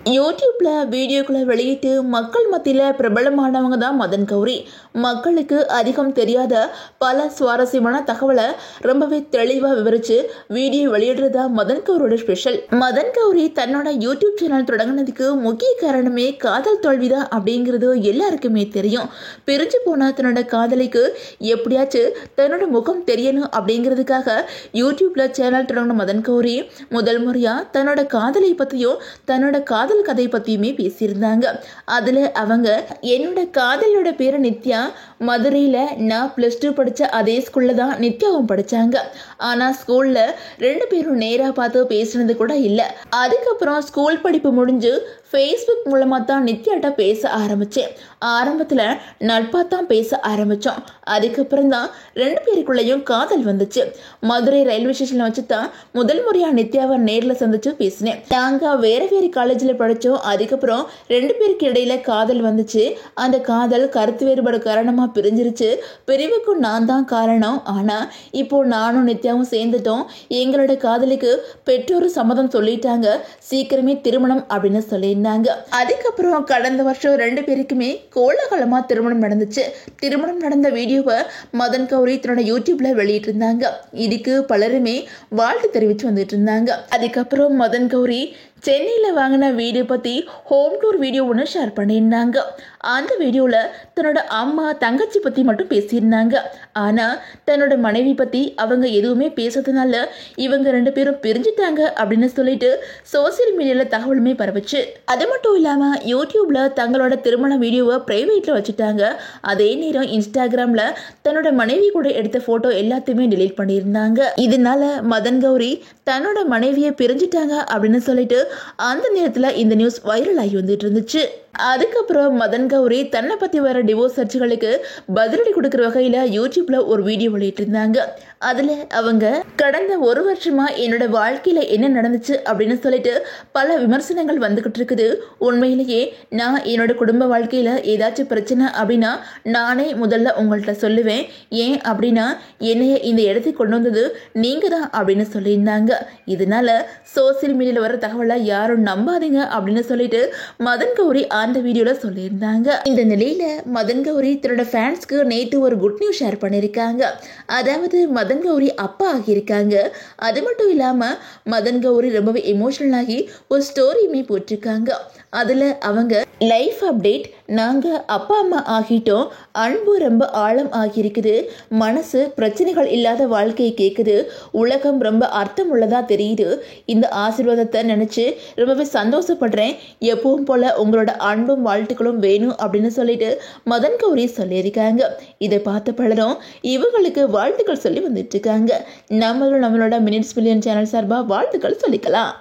யூடியூப்ல வீடியோக்களை வெளியிட்டு மக்கள் மத்தியில பிரபலமானவங்க தான் மதன் கௌரி. மக்களுக்கு அதிகம் தெரியாத பல சுவாரஸ்யமான தகவலை ரொம்பவே தெளிவா விவரிச்சு வீடியோ வெளியிடுறதா மதன் கௌரியோட ஸ்பெஷல். மதன் கௌரி தன்னோட யூடியூப் சேனல் தொடங்கினதுக்கு முக்கிய காரணமே காதல் தோல்விதான் அப்படிங்கிறது எல்லாருக்குமே தெரியும். பிரிஞ்சு போன தன்னோட காதலிக்கு எப்படியாச்சும் தன்னோட முகம் தெரியணும் அப்படிங்கிறதுக்காக யூடியூப்ல சேனல் தொடங்கின மதன் கௌரி முதல் முறையா தன்னோட காதலை பத்தியும் தன்னோட காதல் கதை பத்தியுமே பேசியிருந்தாங்க. அதுல அவங்க என்னோட காதலோட பேரு நித்யா, மதுரையில நான் +2 படிச்ச அதே ஸ்கூல்ல தான் நித்யாவும் படிச்சாங்க. ஆனா ஸ்கூல்ல 2 பேரும் நேரா பார்த்து பேசினது கூட இல்ல. அதுக்கப்புறம் ஸ்கூல் படிப்பு முடிஞ்சு ஃபேஸ்புக் மூலமா தான் நித்யாட்ட பேச ஆரம்பிச்சேன். ஆரம்பத்துல நட்பா தான் பேச ஆரம்பிச்சோம். அதுக்கப்புறம் தான் 2 பேருக்குள்ளேயும் காதல் வந்துச்சு. மதுரை ரயில்வே ஸ்டேஷன்ல வச்சு தான் முதல் முறையா நித்யாவை நேர்ல சந்திச்சு பேசினேன். நாங்க வேற வேற காலேஜ்ல படிச்சோம். அதுக்கப்புறம் 2 பேருக்கு இடையில காதல் வந்துச்சு. அந்த காதல் கருத்து வேறுபாடு காரணமா பிரிஞ்சிருச்சு. பிரிவுக்கு நான் தான் காரணம். ஆனா இப்போ நானும் நித்யாவும் சேர்ந்துட்டோம். எங்களோட காதலுக்கு பெற்றோர் சம்மதம் சொல்லிட்டாங்க. சீக்கிரமே திருமணம் அப்படின்னு சொல்லியிருந்தாங்க. அதுக்கப்புறம் கடந்த வருஷம் 2 பேருக்குமே கோலாகலமா திருமணம் நடந்துச்சு. திருமணம் நடந்த வீடியோவை மதன் கௌரி தன்னோட யூடியூப்ல வெளியிட்டு இருந்தாங்க. இதுக்கு பலருமே வாழ்த்து தெரிவிச்சு வந்துட்டு இருந்தாங்க. அதுக்கப்புறம் மதன் கௌரி சென்னையில் வாங்கின வீடு பற்றி ஹோம் டூர் வீடியோ ஒன்று ஷேர் பண்ணியிருந்தாங்க. அந்த வீடியோவில் தன்னோட அம்மா தங்கச்சி பற்றி மட்டும் பேசியிருந்தாங்க. ஆனால் தன்னோட மனைவி பற்றி அவங்க எதுவுமே பேசுறதுனால இவங்க 2 பேரும் பிரிஞ்சுட்டாங்க அப்படின்னு சொல்லிட்டு சோசியல் மீடியாவில் தகவலுமே பரவுச்சு. அது மட்டும் இல்லாமல் யூடியூப்ல தங்களோட திருமண வீடியோவை பிரைவேட்டில் வச்சுட்டாங்க. அதே நேரம் இன்ஸ்டாகிராமில் தன்னோட மனைவி கூட எடுத்த ஃபோட்டோ எல்லாத்தையுமே டிலீட் பண்ணியிருந்தாங்க. இதனால மதன் கௌரி தன்னோட மனைவியை பிரிஞ்சுட்டாங்க அப்படின்னு சொல்லிட்டு அந்த நேரத்தில் இந்த நியூஸ் வைரல் ஆகி வந்துட்டு இருந்துச்சு. அதுக்கப்புறம் மதன் கௌரி தன்னை பற்றி வர டிவோர்ஸ் சர்ச்சைகளுக்கு பதிலடி கொடுக்குற வகையில் யூடியூப்ல ஒரு வீடியோ வெளியிட்டு இருந்தாங்க. அதில் அவங்க கடந்த 1 வருஷமா என்னோட வாழ்க்கையில் என்ன நடந்துச்சு அப்படின்னு சொல்லிட்டு பல விமர்சனங்கள் வந்துகிட்டு இருக்குது. உண்மையிலேயே நான் என்னோட குடும்ப வாழ்க்கையில் ஏதாச்சும் பிரச்சனை அப்படின்னா நானே முதல்ல உங்கள்கிட்ட சொல்லுவேன். ஏன் அப்படின்னா என்னைய இந்த இடத்துக்கு கொண்டு வந்தது நீங்கள் தான் அப்படின்னு சொல்லியிருந்தாங்க. இதனால சோசியல் மீடியாவில் வர தகவலை யாரும் நம்பாதீங்க அப்படின்னு சொல்லிட்டு மதன் கௌரி அந்த வீடியோல சொல்லியிருந்தாங்க. இந்த நிலையில மதன் கௌரி தன்னோட ஃபேன்ஸ்க்கு நேற்று ஒரு குட் நியூஸ் ஷேர் பண்ணியிருக்காங்க. அதாவது மதன் கௌரி அப்பா ஆகியிருக்காங்க. அது மட்டும் இல்லாம மதன் கௌரி ரொம்பவே எமோஷனல் ஆகி ஒரு ஸ்டோரியுமே போட்டிருக்காங்க. அதுல அவங்க லைஃப் அப்டேட், நாங்க அப்பா அம்மா ஆகிட்டோம், அன்பு ரொம்ப ஆழம் ஆகியிருக்குது, மனசு பிரச்சனைகள் இல்லாத வாழ்க்கையை கேட்குது, உலகம் ரொம்ப அர்த்தம் உள்ளதா தெரியுது, இந்த ஆசீர்வாதத்தை நினைச்சு ரொம்பவே சந்தோஷப்படுறேன், எப்பவும் போல உங்களோட அன்பும் வாழ்த்துக்களும் வேணும் அப்படின்னு சொல்லிட்டு மதன் கௌரி சொல்லியிருக்காங்க. இதை பார்த்த பலரும் இவங்களுக்கு வாழ்த்துக்கள் சொல்லி வந்துட்டு இருக்காங்க. நம்மளோட மினிட்ஸ் மில்லியன் சேனல் சார்பாக வாழ்த்துக்கள் சொல்லிக்கலாம்.